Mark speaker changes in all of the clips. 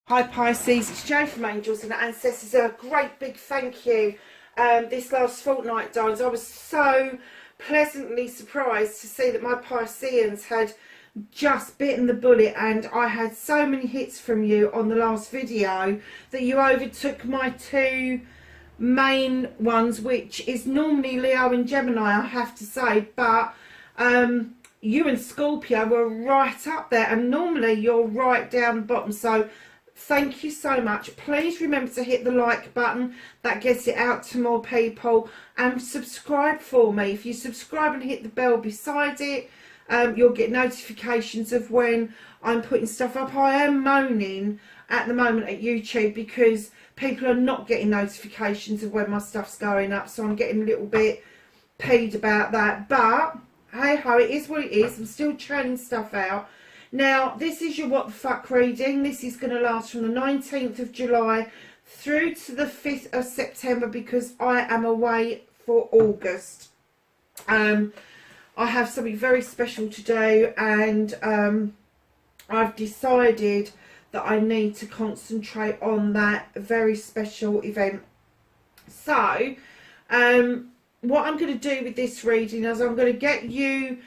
Speaker 1: Hi Pisces, it's Jo from Angels and Ancestors. A great big thank you. This last fortnight, darlings, I was so pleasantly surprised to see that my Pisceans had just bitten the bullet, and I had so many hits from you on the last video that you overtook my two main ones, which is normally Leo and Gemini, I have to say, but you and Scorpio were right up there, and normally you're right down the bottom. So thank you so much. Please remember to hit the like button. That gets it out to more people. And subscribe for me. If you subscribe and hit the bell beside it, you'll get notifications of when I'm putting stuff up. I am moaning at the moment at YouTube because people are not getting notifications of when my stuff's going up. So I'm getting a little bit peed about that. But hey ho, it is what it is. I'm still churning stuff out. Now, this is your what the fuck reading. This is going to last from the 19th of July through to the 5th of September because I am away for August. I have something very special to do, and I've decided that I need to concentrate on that very special event. So, what I'm going to do with this reading is I'm going to get you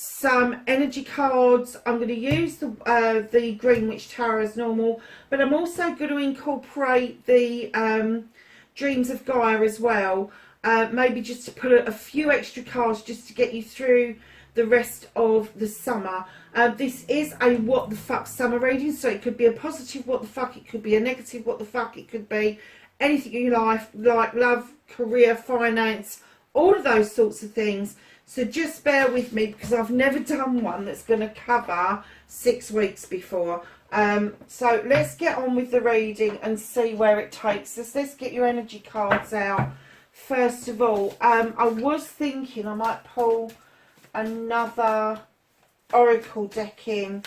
Speaker 1: some energy cards. I'm going to use the Green Witch Tarot as normal, but I'm also going to incorporate the Dreams of Gaia as well. Maybe just to put a few extra cards just to get you through the rest of the summer. This is a what the fuck summer reading, so it could be a positive what the fuck, it could be a negative what the fuck, it could be anything in your life, like love, career, finance, all of those sorts of things. So just bear with me because I've never done one that's going to cover 6 weeks before. So let's get on with the reading and see where it takes us. Let's get your energy cards out. First of all, I was thinking I might pull another oracle deck in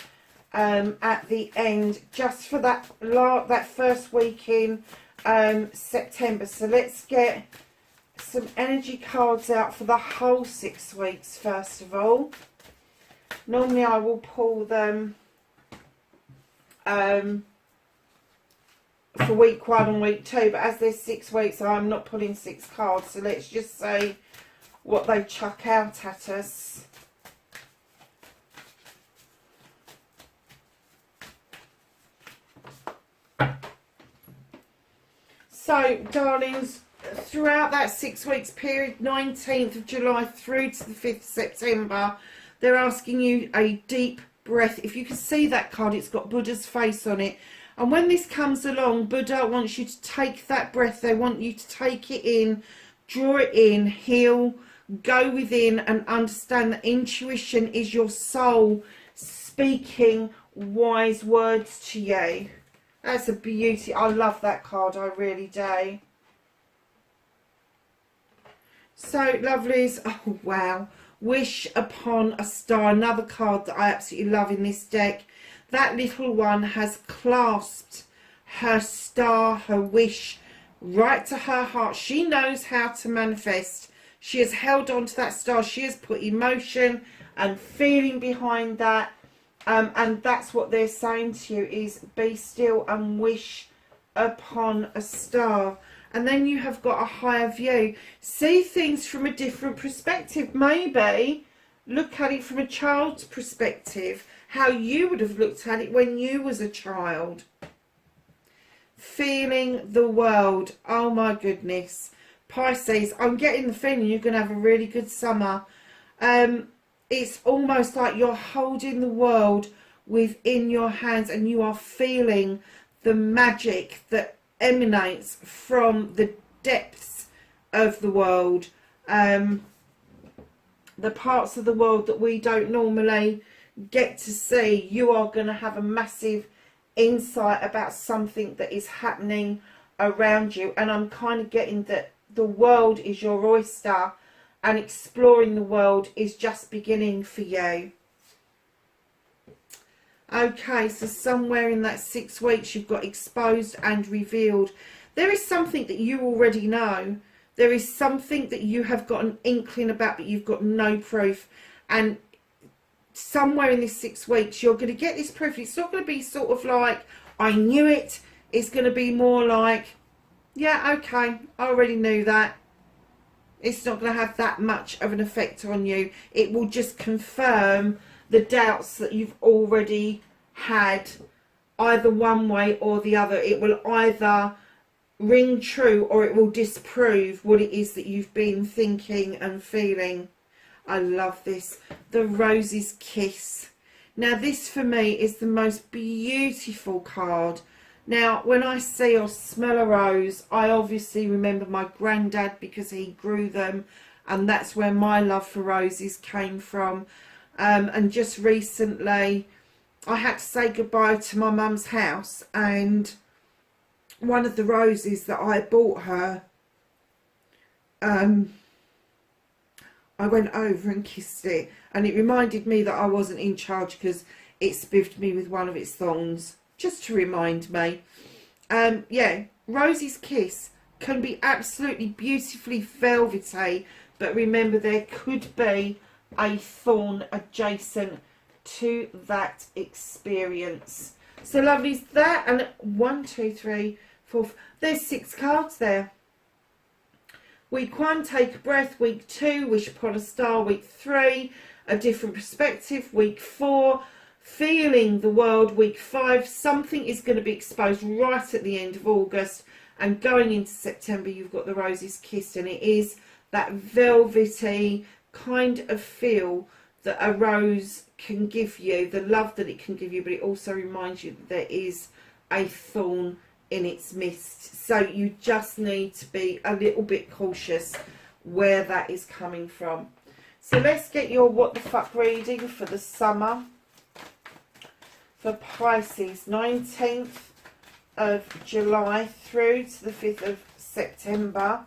Speaker 1: at the end, just for that first week in September. So let's get some energy cards out for the whole 6 weeks first of all. Normally I will pull them for week 1 and week 2, but as there's 6 weeks I'm not pulling 6 cards, so let's just see what they chuck out at us. So darlings, throughout that 6 weeks period, 19th of July through to the 5th of September, they're asking you a deep breath. If you can see that card, it's got Buddha's face on it. And when this comes along, Buddha wants you to take that breath. They want you to take it in, draw it in, heal, go within, and understand that intuition is your soul speaking wise words to you. That's a beauty. I love that card, I really do. So, lovelies, oh wow, Wish Upon a Star, another card that I absolutely love in this deck. That little one has clasped her star, her wish, right to her heart. She knows how to manifest. She has held on to that star. She has put emotion and feeling behind that. And that's what they're saying to you is be still and wish upon a star. And then you have got a higher view. See things from a different perspective. Maybe look at it from a child's perspective. How you would have looked at it when you was a child. Feeling the world. Oh my goodness. Pisces, I'm getting the feeling you're going to have a really good summer. It's almost like you're holding the world within your hands and you are feeling the magic that emanates from the depths of the world, the parts of the world that we don't normally get to see. You are going to have a massive insight about something that is happening around you, and I'm kind of getting that the world is your oyster and exploring the world is just beginning for you. Okay, so somewhere in that 6 weeks you've got exposed and revealed. There is something that you already know. There is something that you have got an inkling about, but you've got no proof. And somewhere in this 6 weeks, you're going to get this proof. It's not going to be sort of like, I knew it. It's going to be more like, yeah, okay, I already knew that. It's not going to have that much of an effect on you. It will just confirm the doubts that you've already had, either one way or the other. It will either ring true or it will disprove what it is that you've been thinking and feeling. I love this. The Rose's Kiss. Now this for me is the most beautiful card. Now when I see or smell a rose, I obviously remember my granddad because he grew them, and that's where my love for roses came from. And just recently I had to say goodbye to my mum's house, and one of the roses that I bought her, I went over and kissed it, and it reminded me that I wasn't in charge because it spiffed me with one of its thorns, just to remind me. Yeah, Rose's Kiss can be absolutely beautifully velvety, but remember there could be a thorn adjacent to that experience. So lovely's that, and 1, 2, 3, 4, there's 6 cards there. Week 1, take a breath. Week 2, wish upon a star. Week 3, a different perspective. Week 4, feeling the world. Week 5, something is going to be exposed right at the end of August, and going into September you've got the Rose's Kiss, and it is that velvety kind of feel that a rose can give you, the love that it can give you, but it also reminds you that there is a thorn in its midst. So you just need to be a little bit cautious where that is coming from. So let's get your what the fuck reading for the summer for Pisces, 19th of July through to the 5th of September.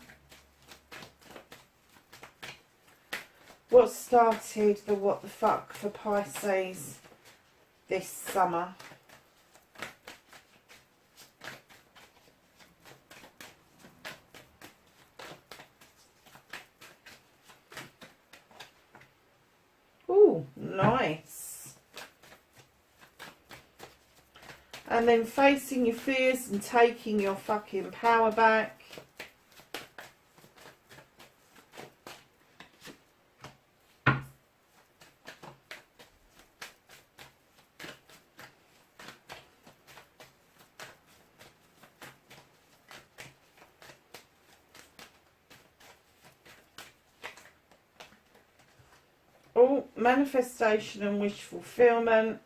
Speaker 1: What started the what the fuck for Pisces this summer? Oh, nice. And then facing your fears and taking your fucking power back. Oh, manifestation and wish fulfillment.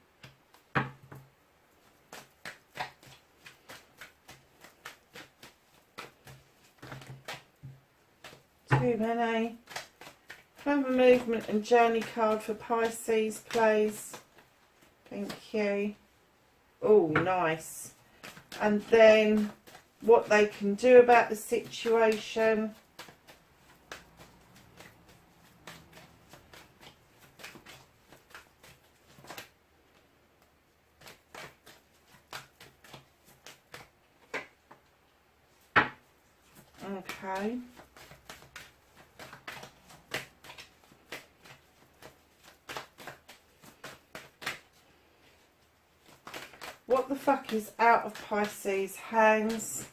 Speaker 1: Too many. Have a movement and journey card for Pisces, please. Thank you. Oh, nice. And then what they can do about the situation. Okay. What the fuck is out of Pisces' hands?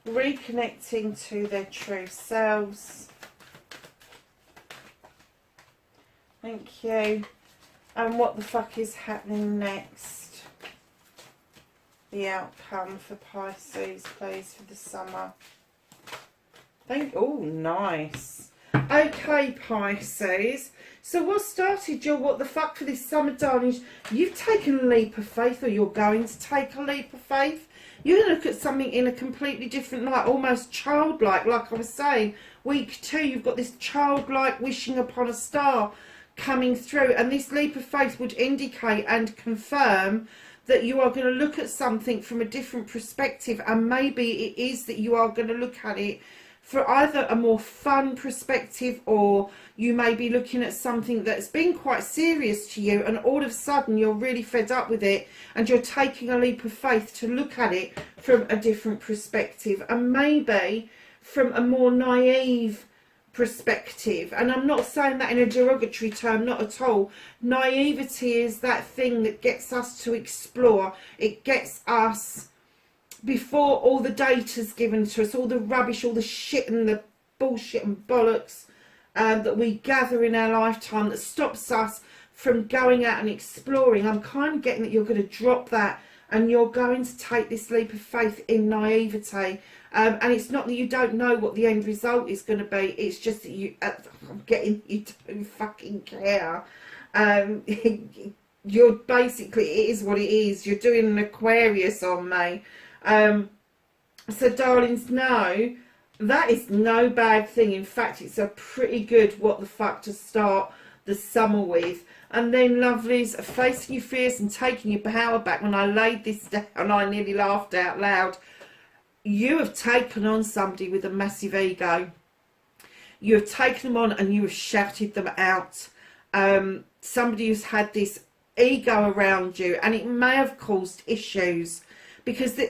Speaker 1: Reconnecting to their true selves. Thank you. And what the fuck is happening next? The outcome for Pisces, please, for the summer. Oh, nice. Okay, Pisces. So what started your what the fuck for this summer, darling? You've taken a leap of faith, or you're going to take a leap of faith. You're going to look at something in a completely different light, almost childlike, like I was saying. Week 2, you've got this childlike wishing upon a star coming through, and this leap of faith would indicate and confirm that you are going to look at something from a different perspective, and maybe it is that you are going to look at it for either a more fun perspective, or you may be looking at something that's been quite serious to you, and all of a sudden you're really fed up with it and you're taking a leap of faith to look at it from a different perspective, and maybe from a more naive perspective. And I'm not saying that in a derogatory term, not at all. Naivety is that thing that gets us to explore. It gets us, before all the data's given to us, all the rubbish, all the shit and the bullshit and bollocks that we gather in our lifetime, that stops us from going out and exploring. I'm kind of getting that you're going to drop that and you're going to take this leap of faith in naivety. And it's not that you don't know what the end result is going to be. It's just that I'm getting, you don't fucking care. You're basically, it is what it is. You're doing an Aquarius on me. So darlings, no, that is no bad thing. In fact, it's a pretty good what the fuck to start the summer with. And then, lovelies, facing your fears and taking your power back. When I laid this down, I nearly laughed out loud. You have taken on somebody with a massive ego. You have taken them on and you have shouted them out. Somebody who's had this ego around you, and it may have caused issues, because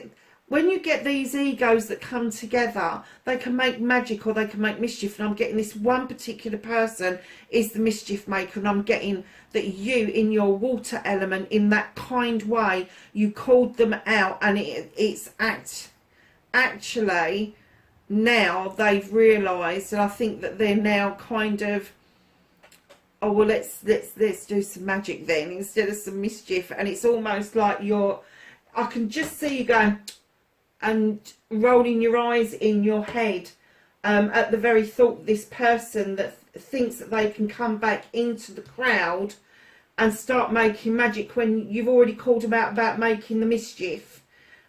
Speaker 1: when you get these egos that come together, they can make magic or they can make mischief. And I'm getting this one particular person is the mischief maker, and I'm getting that you, in your water element, in that kind way, you called them out, and it's actually now they've realised, and I think that they're now kind of, oh well, let's do some magic then instead of some mischief. And it's almost like I can just see you going and rolling your eyes in your head at the very thought that this person that thinks that they can come back into the crowd and start making magic when you've already called them out about making the mischief.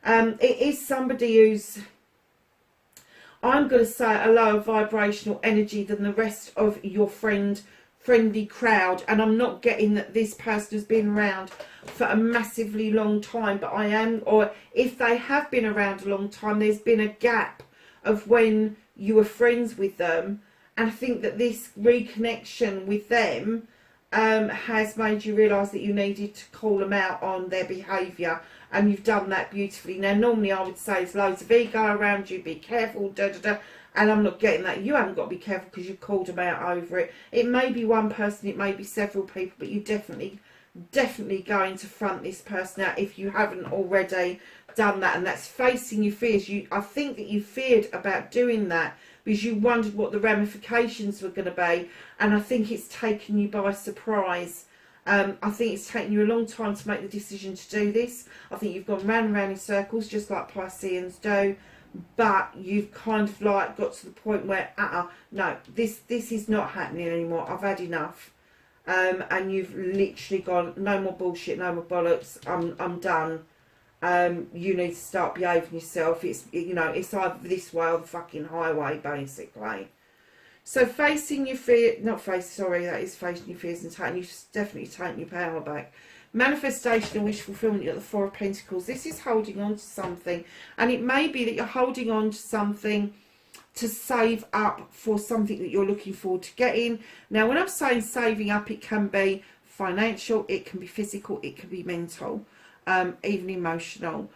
Speaker 1: It is somebody who's, I'm going to say, a lower vibrational energy than the rest of your friendly crowd. And I'm not getting that this person has been around for a massively long time, but I am, or if they have been around a long time, there's been a gap of when you were friends with them. And I think that this reconnection with them has made you realise that you needed to call them out on their behaviour, and you've done that beautifully. Now, normally I would say there's loads of ego around you, be careful, da da da, and I'm not getting that. You haven't got to be careful because you've called them out over it. It may be one person, it may be several people, but you definitely going to front this person out if you haven't already done that. And that's facing your fears. I think that you feared about doing that because you wondered what the ramifications were going to be, and I think it's taken you by surprise. I think it's taken you a long time to make the decision to do this. I think you've gone round and round in circles, just like Pisceans do, but you've kind of like got to the point where no, this is not happening anymore. I've had enough. And you've literally gone, no more bullshit, no more bollocks, I'm done. You need to start behaving yourself. It's it's either this way or the fucking highway, basically. So facing your fear, that is facing your fears and definitely taking your power back. Manifestation and wish fulfillment, you've got the Four of Pentacles. This is holding on to something, and it may be that you're holding on to something to save up for something that you're looking forward to getting. Now, when I'm saying saving up, it can be financial, it can be physical, it can be mental, even emotional.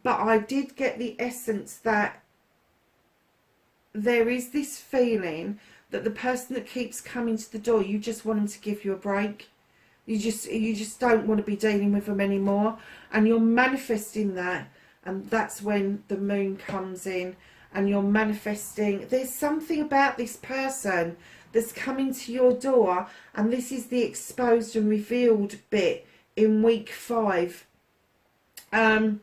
Speaker 1: But I did get the essence that there is this feeling that the person that keeps coming to the door, you just want them to give you a break. You just don't want to be dealing with them anymore. And you're manifesting that, and that's when the moon comes in. And you're manifesting, there's something about this person that's coming to your door, and this is the exposed and revealed bit in week 5. The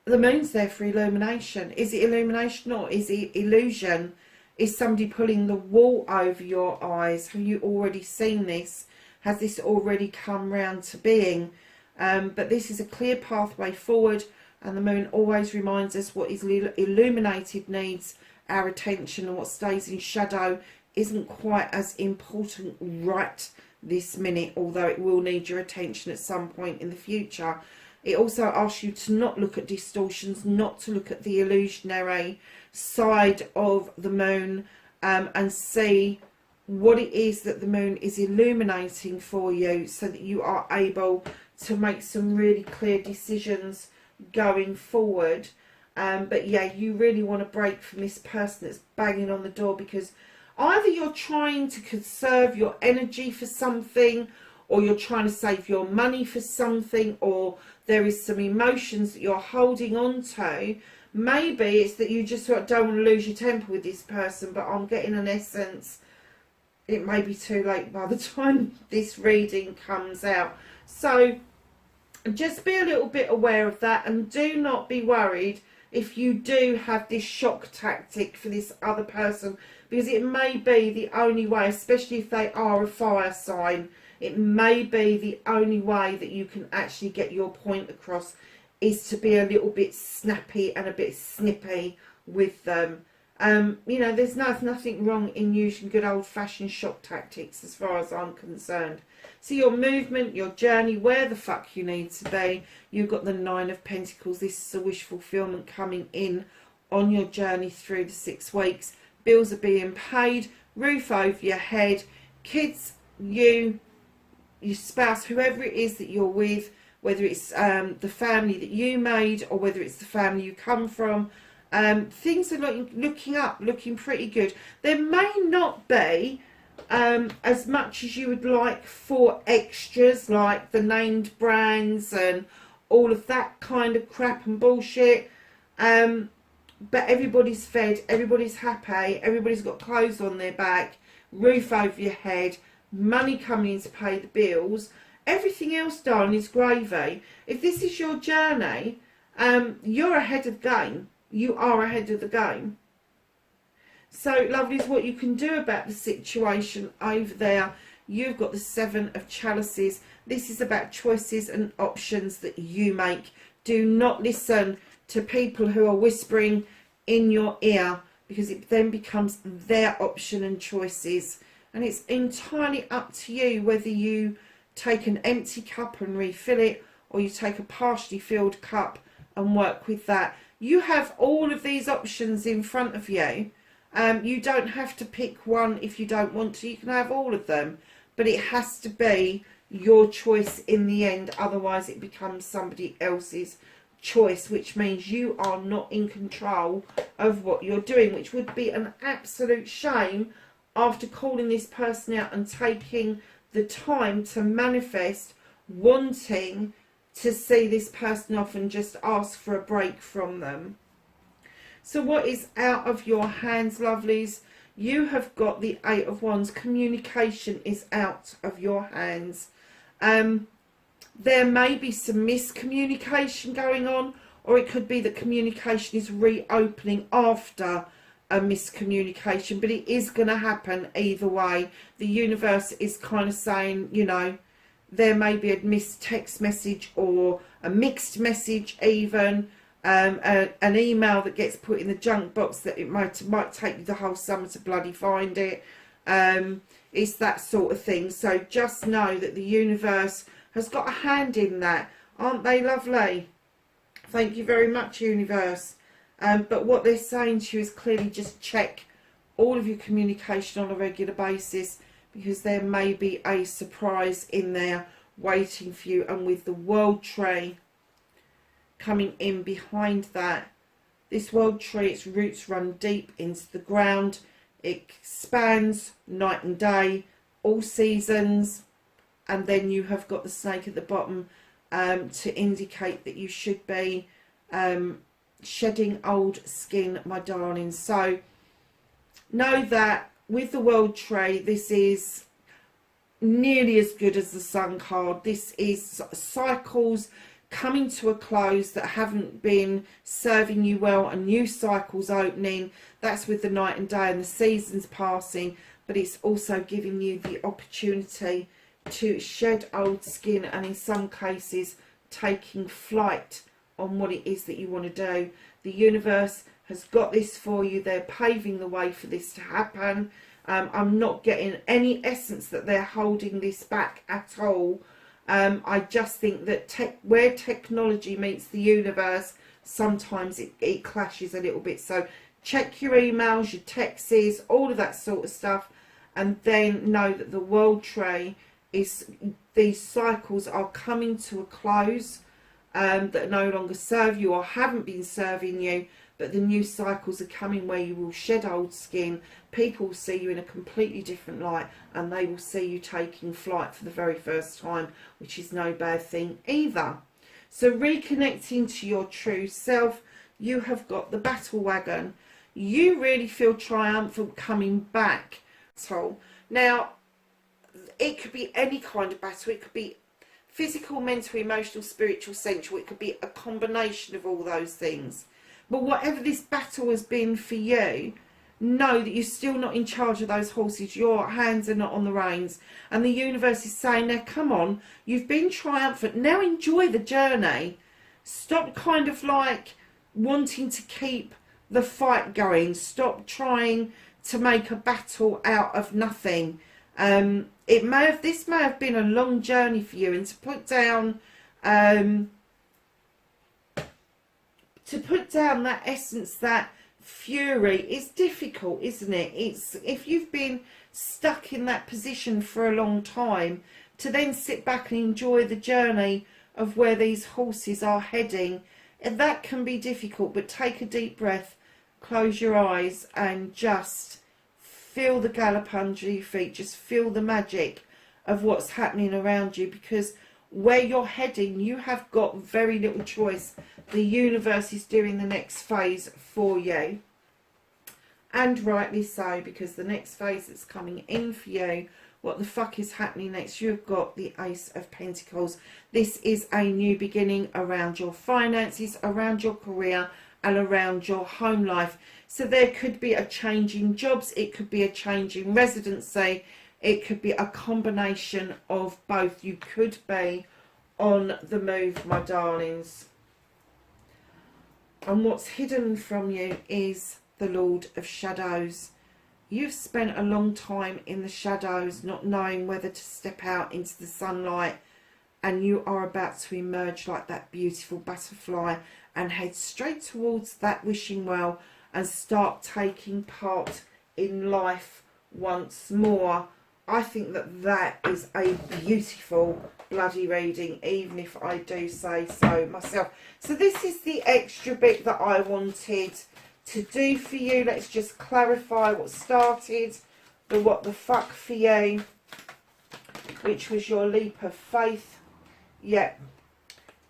Speaker 1: moon's there for illumination. Is it illumination or is it illusion? Is somebody pulling the wool over your eyes? Have you already seen this? Has this already come round to being? But this is a clear pathway forward. And the moon always reminds us what is illuminated needs our attention, and what stays in shadow isn't quite as important right this minute, although it will need your attention at some point in the future. It also asks you to not look at distortions, not to look at the illusionary side of the moon, and see what it is that the moon is illuminating for you, so that you are able to make some really clear decisions going forward. But yeah, you really want to break from this person that's banging on the door, because either you're trying to conserve your energy for something, or you're trying to save your money for something, or there is some emotions that you're holding on to. Maybe it's that you just don't want to lose your temper with this person, but I'm getting an essence it may be too late by the time this reading comes out. So just be a little bit aware of that, and do not be worried if you do have this shock tactic for this other person, because it may be the only way, especially if they are a fire sign, it may be the only way that you can actually get your point across, is to be a little bit snappy and a bit snippy with them. You know, there's nothing wrong in using good old-fashioned shock tactics as far as I'm concerned. So your movement, your journey, where the fuck you need to be. You've got the Nine of Pentacles. This is a wish fulfillment coming in on your journey through the 6 weeks. Bills are being paid, roof over your head, kids, you, your spouse, whoever it is that you're with, whether it's the family that you made or whether it's the family you come from. Things are looking pretty good. There may not be as much as you would like for extras like the named brands and all of that kind of crap and bullshit, but everybody's fed, everybody's happy, everybody's got clothes on their back, roof over your head, money coming in to pay the bills. Everything else, darling, is gravy. If this is your journey, you're ahead of the game. You are ahead of the game. So, lovelies, what you can do about the situation over there, you've got the 7 of Chalices. This is about choices and options that you make. Do not listen to people who are whispering in your ear, because it then becomes their option and choices. And it's entirely up to you whether you take an empty cup and refill it, or you take a partially filled cup and work with that. You have all of these options in front of you. You don't have to pick one if you don't want to. You can have all of them, but it has to be your choice in the end. Otherwise it becomes somebody else's choice, which means you are not in control of what you're doing, which would be an absolute shame after calling this person out and taking the time to manifest wanting to see this person off and just ask for a break from them. So what is out of your hands, lovelies? You have got the 8 of Wands. Communication is out of your hands. There may be some miscommunication going on, or it could be that communication is reopening after a miscommunication, but it is going to happen either way. The universe is kind of saying, you know, there may be a missed text message or a mixed message even, an email that gets put in the junk box that it might take you the whole summer to bloody find it. It's that sort of thing. So just know that the universe has got a hand in that. Aren't they lovely? Thank you very much, universe. But what they're saying to you is clearly just check all of your communication on a regular basis, because there may be a surprise in there waiting for you. And with the World Tree coming in behind that, this World Tree, its roots run deep into the ground. It spans night and day, all seasons. And then you have got the snake at the bottom to indicate that you should be shedding old skin, my darling. So know that with the World Tree, this is nearly as good as the Sun card. This is cycles coming to a close that haven't been serving you well, and new cycles opening. That's with the night and day and the seasons passing, but it's also giving you the opportunity to shed old skin, and in some cases taking flight on what it is that you want to do. The universe has got this for you. They're paving the way for this to happen. I'm not getting any essence that they're holding this back at all. I just think that where technology meets the universe, sometimes it clashes a little bit. So check your emails, your texts, all of that sort of stuff, and then know that the world tree is, these cycles are coming to a close, that no longer serve you or haven't been serving you, but the new cycles are coming where you will shed old skin. People will see you in a completely different light, and they will see you taking flight for the very first time, which is no bad thing either. So reconnecting to your true self, you have got the battle wagon. You really feel triumphant coming back. Now, it could be any kind of battle. It could be physical, mental, emotional, spiritual, sensual. It could be a combination of all those things. But whatever this battle has been for you, know that you're still not in charge of those horses. Your hands are not on the reins. And the universe is saying, now come on, you've been triumphant. Now enjoy the journey. Stop kind of like wanting to keep the fight going. Stop trying to make a battle out of nothing. This may have been a long journey for you, and to put down that essence, that fury, is difficult, isn't it? It's, if you've been stuck in that position for a long time, to then sit back and enjoy the journey of where these horses are heading, and that can be difficult. But take a deep breath, close your eyes, and just feel the gallop under your feet. Just feel the magic of what's happening around you, because where you're heading, you have got very little choice. The universe is doing the next phase for you, and rightly so, because the next phase that's coming in for you, what the fuck is happening next? You've got the Ace of Pentacles. This is a new beginning around your finances, around your career, and around your home life. So there could be a change in jobs, it could be a change in residency, it could be a combination of both. You could be on the move, my darlings. And what's hidden from you is the Lord of Shadows. You've spent a long time in the shadows, not knowing whether to step out into the sunlight, and you are about to emerge like that beautiful butterfly and head straight towards that wishing well and start taking part in life once more. I think that that is a beautiful bloody reading, even if I do say so myself. So this is the extra bit that I wanted to do for you. Let's just clarify what started the what the fuck for you, which was your leap of faith. Yeah,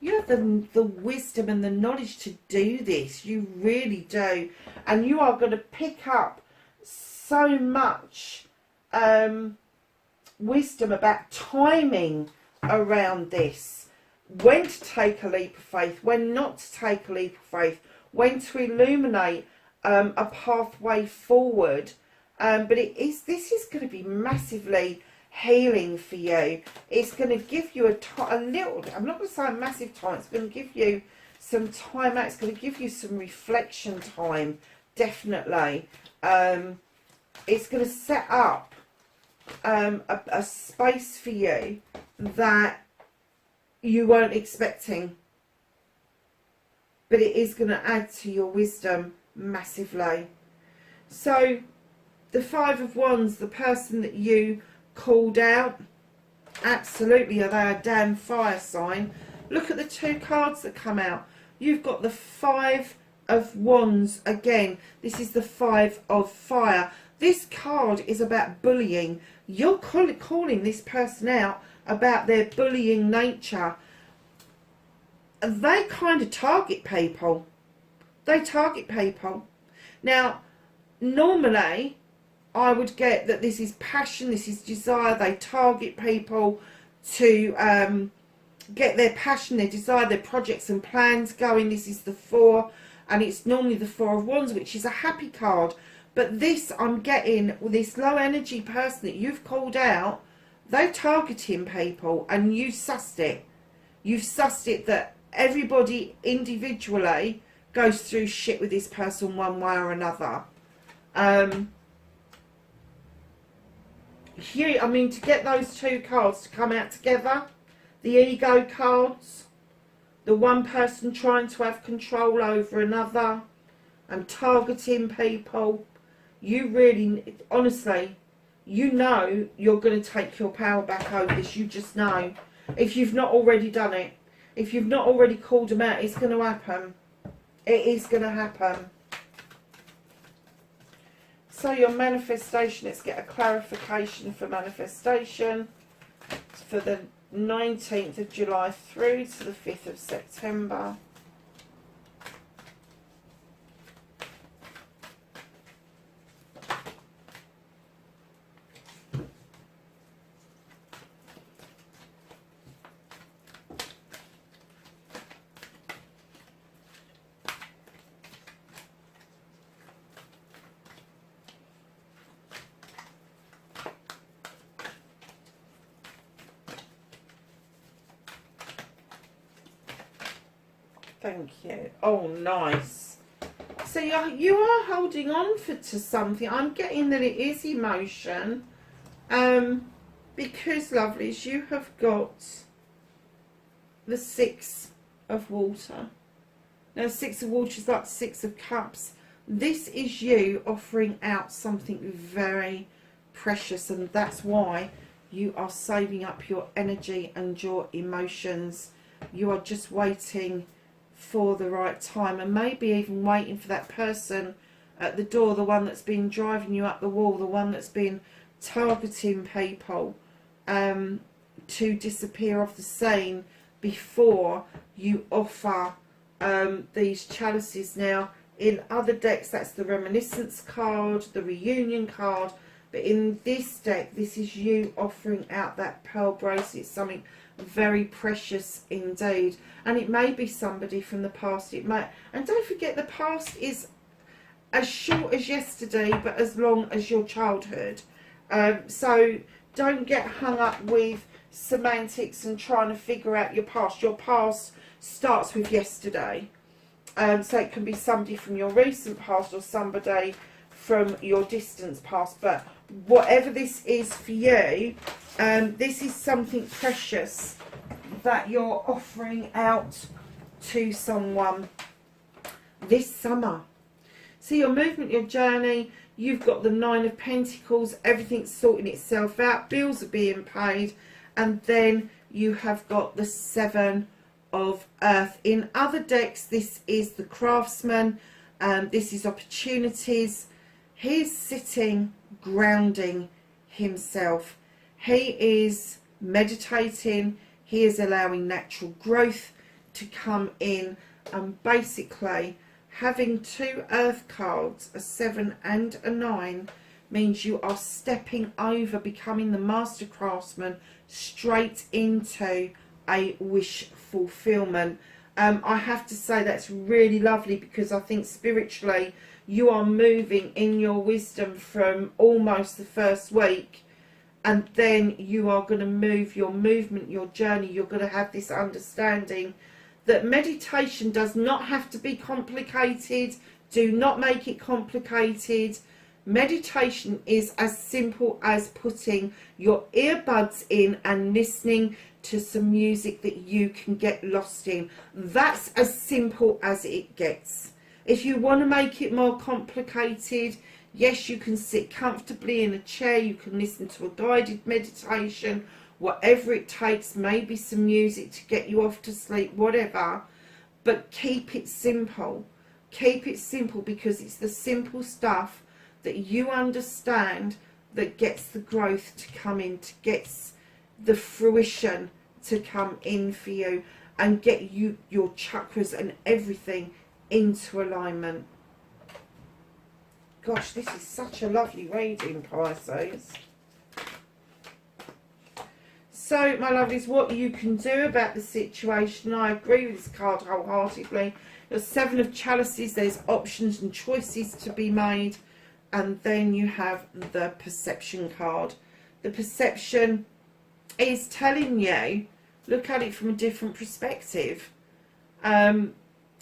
Speaker 1: you have the wisdom and the knowledge to do this. You really do. And you are going to pick up so much wisdom about timing around this. When to take a leap of faith, when not to take a leap of faith, when to illuminate a pathway forward. But this is going to be massively healing for you. It's going to give you a little, I'm not going to say a massive time, it's going to give you some time out, it's going to give you some reflection time, definitely. It's going to set up a space for you that you weren't expecting, but it is going to add to your wisdom massively. So the Five of Wands, the person that you called out, absolutely, are they a damn fire sign? Look at the two cards that come out. You've got the Five of Wands again. This is the Five of Fire. This card is about bullying. You're calling this person out about their bullying nature. They kind of target people. They target people. Now, normally, I would get that this is passion, this is desire. They target people to get their passion, their desire, their projects and plans going. This is the Four, and it's normally the Four of Wands, which is a happy card. But this, I'm getting, with this low energy person that you've called out, they're targeting people, and you sussed it. You've sussed it that everybody individually goes through shit with this person one way or another. Here, I mean, to get those two cards to come out together, the ego cards, the one person trying to have control over another and targeting people. You really, honestly, you know you're going to take your power back over this. You just know. If you've not already done it, if you've not already called them out, it's going to happen. It is going to happen. So your manifestation, let's get a clarification for manifestation for the 19th of July through to the 5th of September. Thank you. Oh, nice. So you are holding on to something. I'm getting that it is emotion. Because, lovelies, you have got the 6 of water. Now, 6 of water is like 6 of cups. This is you offering out something very precious, and that's why you are saving up your energy and your emotions. You are just waiting for the right time, and maybe even waiting for that person at the door, the one that's been driving you up the wall, the one that's been targeting people, to disappear off the scene before you offer these chalices. Now, in other decks, that's the reminiscence card, the reunion card, but in this deck, this is you offering out that pearl bracelet, something very precious indeed. And it may be somebody from the past. It may, and don't forget, the past is as short as yesterday, but as long as your childhood. So don't get hung up with semantics and trying to figure out your past. Your past starts with yesterday. So it can be somebody from your recent past or somebody from your distant past. But whatever this is for you, this is something precious that you're offering out to someone this summer. So your movement, your journey, you've got the 9 of Pentacles, everything's sorting itself out, bills are being paid, and then you have got the 7 of Earth. In other decks, this is the Craftsman, this is opportunities. He's sitting, grounding himself. He is meditating. He is allowing natural growth to come in, and basically having 2 Earth cards, a 7 and a 9, means you are stepping over, becoming the master craftsman, straight into a wish fulfillment. I have to say that's really lovely, because I think spiritually you are moving in your wisdom from almost the first week, and then you are going to move your movement, your journey. You're going to have this understanding that meditation does not have to be complicated. Do not make it complicated. Meditation is as simple as putting your earbuds in and listening to some music that you can get lost in. That's as simple as it gets. If you want to make it more complicated, yes, you can sit comfortably in a chair, you can listen to a guided meditation, whatever it takes, maybe some music to get you off to sleep, whatever. But keep it simple. Keep it simple, because it's the simple stuff that you understand that gets the growth to come in, to gets the fruition to come in for you, and get you your chakras and everything into alignment. Gosh, this is such a lovely reading, Pisces. So, my lovelies, what you can do about the situation, I agree with this card wholeheartedly. There's 7 of Chalices, there's options and choices to be made. And then you have the Perception card. The Perception is telling you, look at it from a different perspective.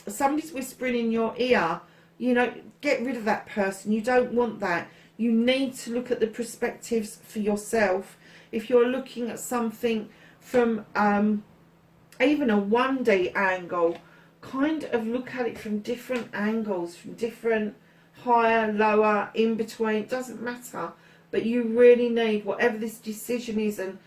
Speaker 1: Somebody's whispering in your ear, you know, get rid of that person. You don't want that. You need to look at the perspectives for yourself. If you're looking at something from even a 1D angle. Kind of look at it from different angles, from different higher, lower, in between, it doesn't matter. But you really need, whatever this decision is and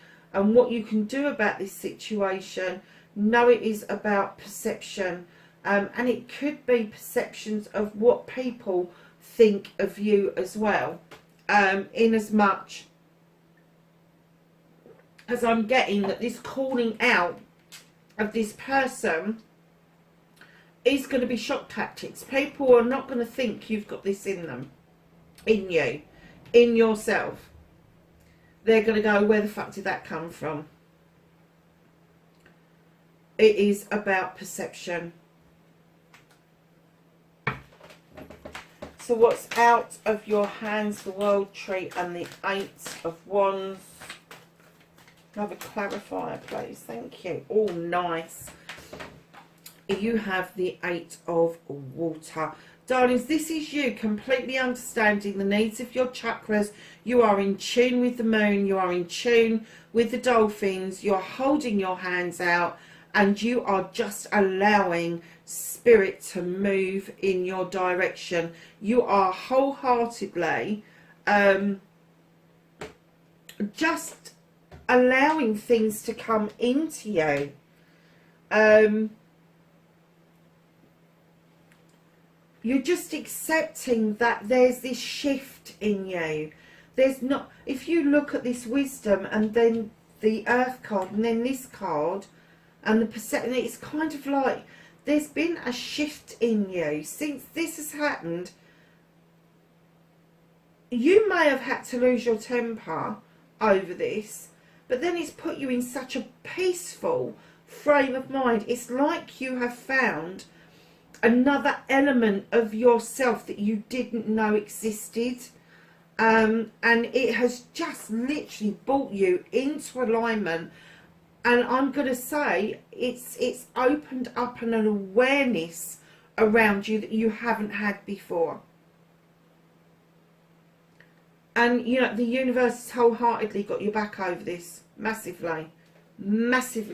Speaker 1: what you can do about this situation, know it is about perception. And it could be perceptions of what people think of you as well. In as much as I'm getting that this calling out of this person is going to be shock tactics. People are not going to think you've got this in them, in you, in yourself. They're going to go, where the fuck did that come from? It is about perception. So what's out of your hands? The World Tree and the Eight of Wands. Have a clarifier, please. Thank you. Oh, nice. You have the Eight of Water. Darlings, this is you completely understanding the needs of your chakras. You are in tune with the moon. You are in tune with the dolphins. You're holding your hands out and you are just allowing spirit to move in your direction. You are wholeheartedly just allowing things to come into you. You're just accepting that there's this shift in you. There's not, if you look at this wisdom and then the earth card and then this card and the perception, it's kind of like there's been a shift in you since this has happened. You may have had to lose your temper over this, but then it's put you in such a peaceful frame of mind. It's like you have found another element of yourself that you didn't know existed, and it has just literally brought you into alignment. And I'm going to say it's opened up an awareness around you that you haven't had before. And you know, the universe has wholeheartedly got your back over this. Massively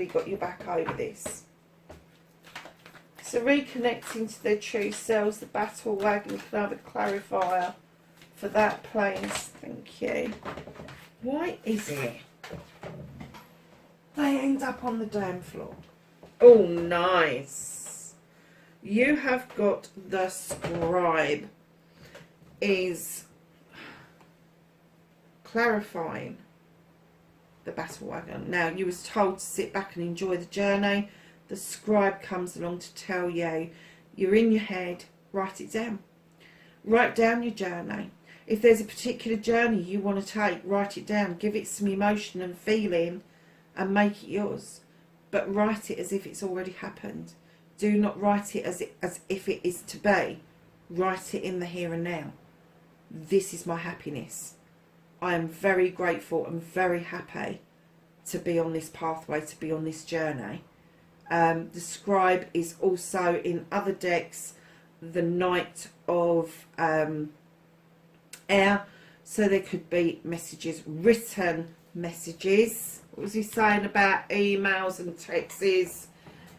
Speaker 1: got your back over this. So reconnecting to their true selves, the battle wagon, can I have a clarifier for that, please? Thank you. Why is it they end up on the damn floor? Oh, nice. You have got the scribe is clarifying the battle wagon. Now, you was told to sit back and enjoy the journey. The scribe comes along to tell you, you're in your head, write it down. Write down your journey. If there's a particular journey you want to take, write it down. Give it some emotion and feeling and make it yours. But write it as if it's already happened. Do not write it as if it is to be. Write it in the here and now. This is my happiness. I am very grateful and very happy to be on this pathway, to be on this journey. The scribe is also in other decks the Knight of Air, so there could be messages, written messages. What was he saying about emails and texts?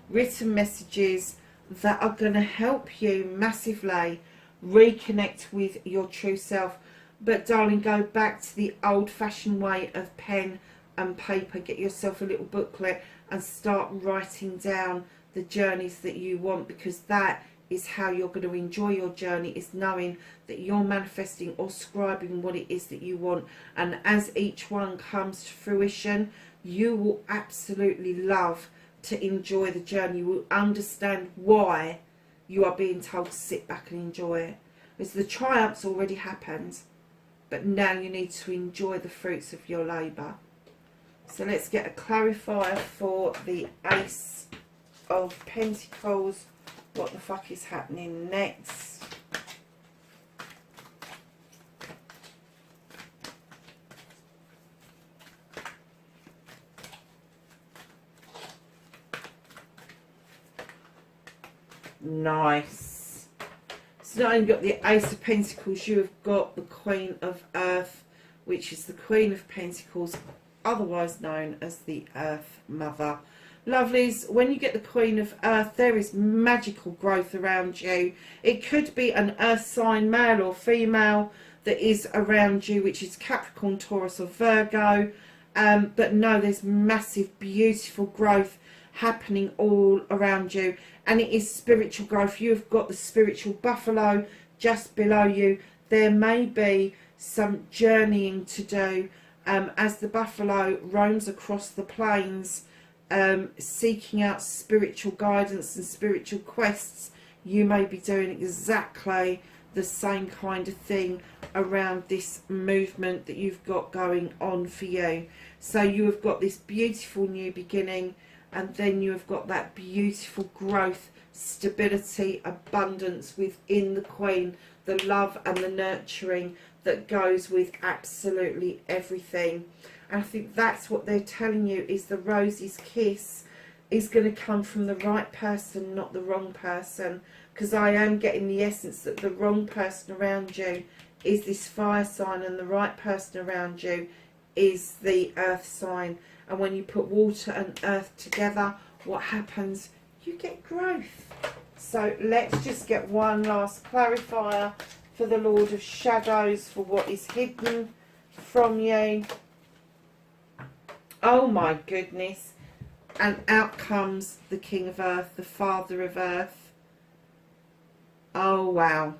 Speaker 1: Written messages that are going to help you massively reconnect with your true self. But darling, go back to the old-fashioned way of pen and paper. Get yourself a little booklet and start writing down the journeys that you want, because that is how you're going to enjoy your journey, is knowing that you're manifesting or scribing what it is that you want. And as each one comes to fruition, you will absolutely love to enjoy the journey. You will understand why you are being told to sit back and enjoy it. Because the triumph's already happened, but now you need to enjoy the fruits of your labour. So let's get a clarifier for the Ace of Pentacles. What the fuck is happening next? Nice. So now you've got the Ace of Pentacles, you have got the Queen of Earth, which is the Queen of Pentacles otherwise known as the Earth Mother. Lovelies, when you get the Queen of Earth, there is magical growth around you. It could be an Earth sign, male or female, that is around you, which is Capricorn, Taurus or Virgo. But no, there's massive, beautiful growth happening all around you. And it is spiritual growth. You've got the spiritual buffalo just below you. There may be some journeying to do as the buffalo roams across the plains, seeking out spiritual guidance and spiritual quests. You may be doing exactly the same kind of thing around this movement that you've got going on for you. So you have got this beautiful new beginning, and then you have got that beautiful growth, stability, abundance within the Queen, the love and the nurturing that goes with absolutely everything. And I think that's what they're telling you, is the Rose's kiss is going to come from the right person, not the wrong person. Because I am getting the essence that the wrong person around you is this fire sign, and the right person around you is the earth sign. And when you put water and earth together, what happens? You get growth. So let's just get one last clarifier for the Lord of Shadows, for what is hidden from you. Oh my goodness. And out comes the King of Earth, the Father of Earth. Oh wow.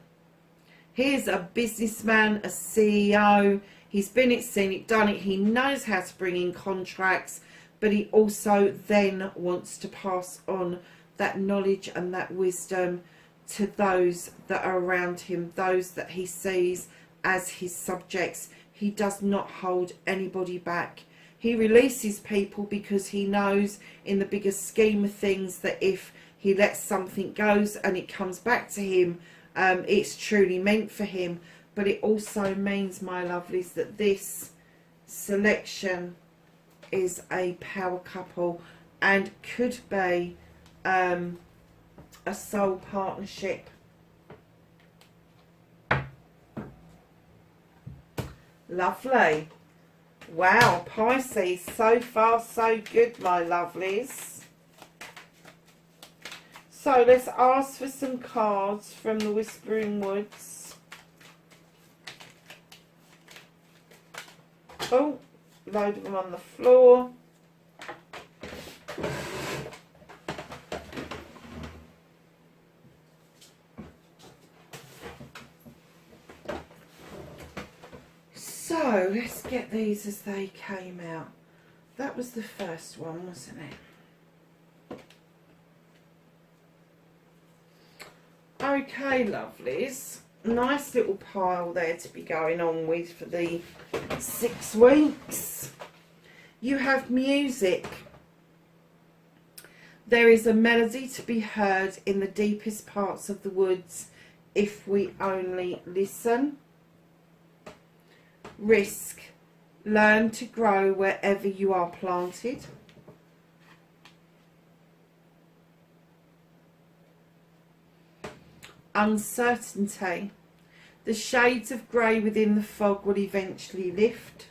Speaker 1: Here's a businessman, a CEO. He's been it, seen it, done it. He knows how to bring in contracts, but he also then wants to pass on that knowledge and that wisdom to those that are around him, those that he sees as his subjects. He does not hold anybody back. He releases people because he knows in the bigger scheme of things that if he lets something go and it comes back to him, it's truly meant for him. But it also means, my lovelies, that this selection is a power couple and could be a soul partnership. Lovely. Wow, Pisces, so far so good, my lovelies. So let's ask for some cards from the Whispering Woods. Oh, load of them on the floor. So let's get these as they came out. That was the first one, wasn't it? Okay, lovelies. Nice little pile there to be going on with for the 6 weeks. You have music. There is a melody to be heard in the deepest parts of the woods if we only listen. Risk. Learn to grow wherever you are planted. Uncertainty. The shades of grey within the fog will eventually lift.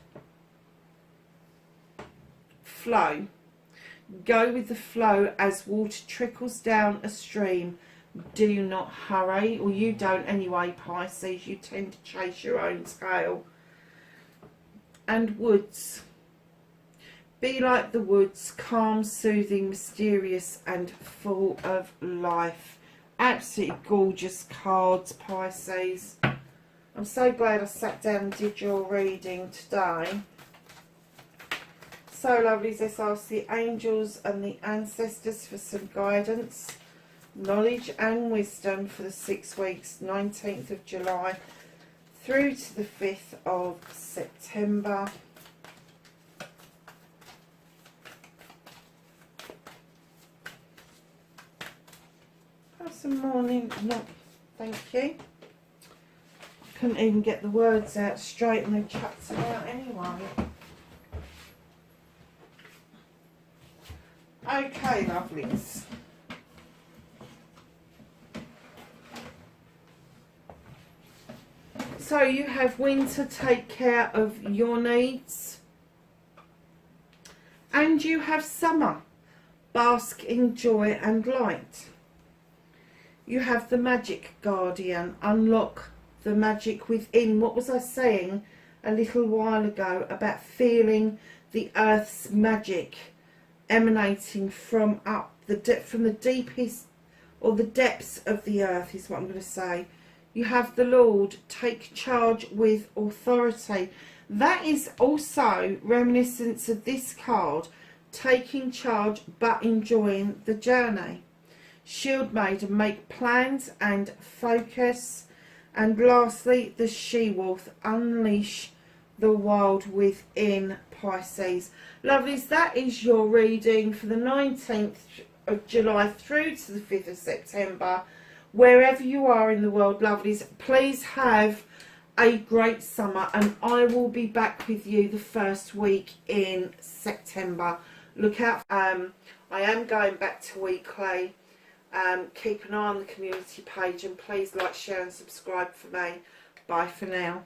Speaker 1: Flow. Go with the flow as water trickles down a stream. Do not hurry, or you don't anyway, Pisces. You tend to chase your own tail. And woods. Be like the woods, calm, soothing, mysterious and full of life. Absolutely gorgeous cards, Pisces. I'm so glad I sat down and did your reading today. So lovelies, let's ask the angels and the ancestors for some guidance, knowledge and wisdom for the 6 weeks, 19th of July through to the 5th of September. Have some morning. No, thank you. Couldn't even get the words out straight and they chucked it out anyway. Okay, lovelies. So you have winter, take care of your needs. And you have summer. Bask in joy and light. You have the magic guardian. Unlock the magic within. What was I saying a little while ago about feeling the earth's magic emanating from from the deepest, or the depths of the earth is what I'm going to say. You have the Lord. Take charge with authority. That is also reminiscence of this card, taking charge but enjoying the journey. Shield Maiden, make plans and focus. And lastly, the She-Wolf, unleash the wild within, Pisces. Lovelies, that is your reading for the 19th of July through to the 5th of September. Wherever you are in the world, lovelies, please have a great summer, and I will be back with you the first week in September. Look out. I am going back to weekly. Keep an eye on the community page, and please like, share and subscribe for me. Bye for now.